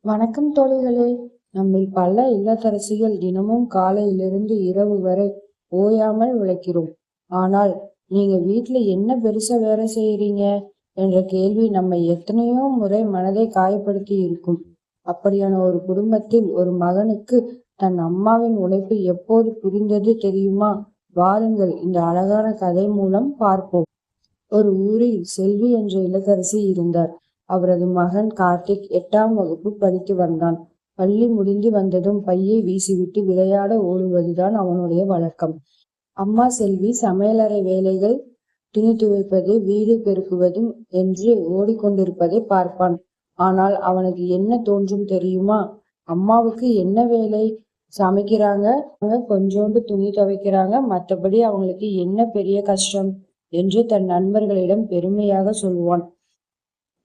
வணக்கம் தோழிகளே. நம்மில் பல இல்லத்தரசிகள் தினமும் காலையிலிருந்து இரவு வரை ஓயாமல் உழைக்கிறோம். ஆனால் நீங்க வீட்டுல என்ன பெருசா வேலை செய்யறீங்க என்ற கேள்வி நம்மை எத்தனையோ முறை மனதை காயப்படுத்தி இருக்கும். அப்படியான ஒரு குடும்பத்தில் ஒரு மகனுக்கு தன் அம்மாவின் உழைப்பு எப்போது புரிந்தது தெரியுமா? வாருங்கள் இந்த அழகான கதை மூலம் பார்ப்போம். ஒரு ஊரில் செல்வி என்ற இல்லத்தரசி இருந்தார். அவரது மகன் கார்த்திக் 8ஆம் வகுப்பு படித்து வந்தான். பள்ளி முடிந்து வந்ததும் பையை வீசிவிட்டு விளையாட ஓடுவதுதான் அவனுடைய வழக்கம். அம்மா செல்வி சமையலறை வேலைகள், துணி துவைப்பது, வீடு பெருக்குவதும் என்று ஓடிக்கொண்டிருப்பதை பார்ப்பான். ஆனால் அவனுக்கு என்ன தோன்றும் தெரியுமா? அம்மாவுக்கு என்ன வேலை? சமைக்கிறாங்க, கொஞ்சோண்டு துணி துவைக்கிறாங்க, மற்றபடி அவங்களுக்கு என்ன பெரிய கஷ்டம் என்று தன் நண்பர்களிடம் பெருமையாக சொல்லுவான்.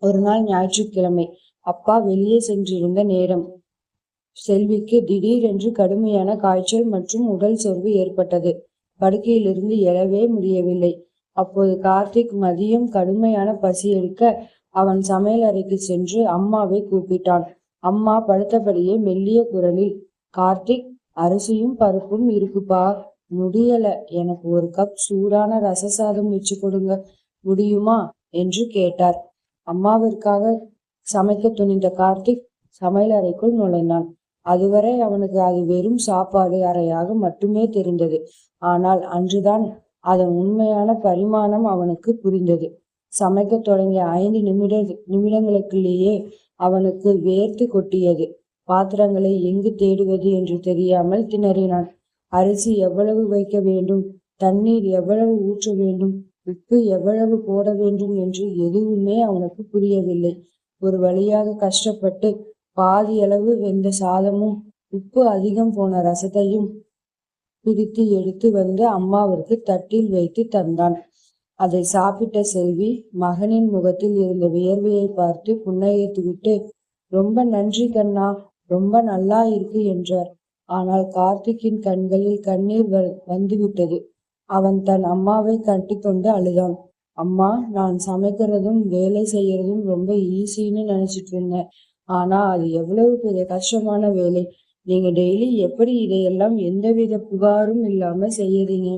ஒரு நாள் ஞாயிற்றுக்கிழமை. அப்பா வெளியே சென்றிருந்த நேரம். செல்விக்கு திடீரென்று கடுமையான காய்ச்சல் மற்றும் உடல் சோர்வு ஏற்பட்டது. படுக்கையிலிருந்து எழவே முடியவில்லை. அப்போது கார்த்திக் மதியம் கடுமையான பசி எடுக்க அவன் சமையல் அறைக்கு சென்று அம்மாவை கூப்பிட்டான். அம்மா படுத்தபடியே மெல்லிய குரலில், கார்த்திக், அரிசியும் பருப்பும் இருக்குப்பா, முடியல, எனக்கு ஒரு கப் சூடான ரசசாதம் வச்சு கொடுங்க, முடியுமா என்று கேட்டார். அம்மாவிற்காக சமைக்க துணிந்த கார்த்திக் சமையல் அறைக்குள் நுழைந்தான். அதுவரை அவனுக்கு அது வெறும் சாப்பாடு அறையாக மட்டுமே தெரிந்தது. ஆனால் அன்றுதான் அதன் உண்மையான பரிமாணம் அவனுக்கு புரிந்தது. சமைக்க தொடங்கிய 5 நிமிடங்களுக்குள்ளேயே அவனுக்கு வேர்த்து கொட்டியது. பாத்திரங்களை எங்கு தேடுவது என்று தெரியாமல் திணறினான். அரிசி எவ்வளவு வைக்க வேண்டும், தண்ணீர் எவ்வளவு ஊற்ற வேண்டும், உப்பு எவ்வளவு போட வேண்டும் என்று எதுவுமே அவனுக்கு புரியவில்லை. ஒரு வழியாக கஷ்டப்பட்டு பாதியளவு வெந்த சாதமும் உப்பு அதிகம் போன ரசத்தையும் பிரித்து எடுத்து வந்து அம்மாவிற்கு தட்டில் வைத்து தந்தான். அதை சாப்பிட்ட செல்வி மகனின் முகத்தில் இருந்த வியர்வையை பார்த்து புன்னகைத்துவிட்டு, ரொம்ப நன்றி கண்ணா, ரொம்ப நல்லா இருக்கு என்றார். ஆனால் கார்த்திக்கின் கண்களில் கண்ணீர் வந்துவிட்டது. அவன் தன் அம்மாவை கட்டிக்கொண்டு அழுதான். அம்மா, நான் சமைக்கிறதும் வேலை செய்யறதும் ரொம்ப ஈஸின்னு நினைச்சிட்டு இருந்தேன். ஆனா அது எவ்வளவு பெரிய கஷ்டமான வேலை. நீங்க டெய்லி எப்படி இதையெல்லாம் எந்தவித புகாரும் இல்லாம செய்யறீங்க?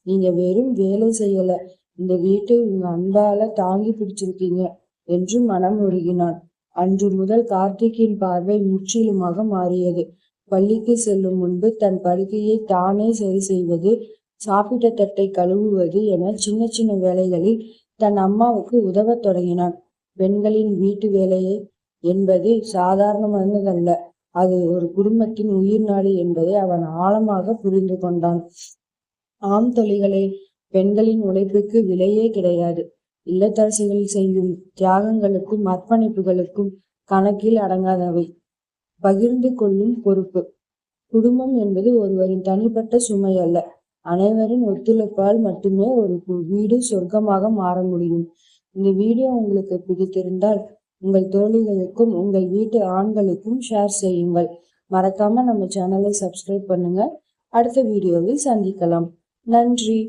நீங்க வெறும் வேலை செய்யல, இந்த வீட்டை உங்க அன்பால தாங்கி பிடிச்சிருக்கீங்க என்று மனம் உருகினான். அன்று முதல் கார்த்திக்கின் பார்வை முற்றிலுமாக மாறியது. பள்ளிக்கு செல்லும் முன்பு தன் படுக்கையை தானே சரி செய்வது, சாப்பிட்ட தட்டை கழுவுவது என சின்ன சின்ன வேலைகளில் தன் அம்மாவுக்கு உதவத் தொடங்கினான். பெண்களின் வீட்டு வேலையை என்பது சாதாரணமானதல்ல, அது ஒரு குடும்பத்தின் உயிர் நாடி என்பதை அவன் ஆழமாக புரிந்து கொண்டான். ஆம் தொழில்களே, பெண்களின் உழைப்புக்கு விலையே கிடையாது. இல்லத்தரசிகள் செய்யும் தியாகங்களுக்கும் அர்ப்பணிப்புகளுக்கும் கணக்கில் அடங்காதவை. பகிர்ந்து கொள்ளும் பொறுப்பு. குடும்பம் என்பது ஒருவரின் தனிப்பட்ட சுமை அல்ல. அனைவரின் ஒத்துழைப்பால் மட்டுமே ஒரு வீடு சொர்க்கமாக மாற முடியும். இந்த வீடியோ உங்களுக்கு பிடித்திருந்தால் உங்கள் தோழிகளுக்கும் உங்கள் வீட்டு ஆண்களுக்கும் ஷேர் செய்யுங்கள். மறக்காம நம்ம சேனலை சப்ஸ்கிரைப் பண்ணுங்க. அடுத்த வீடியோவில் சந்திக்கலாம். நன்றி.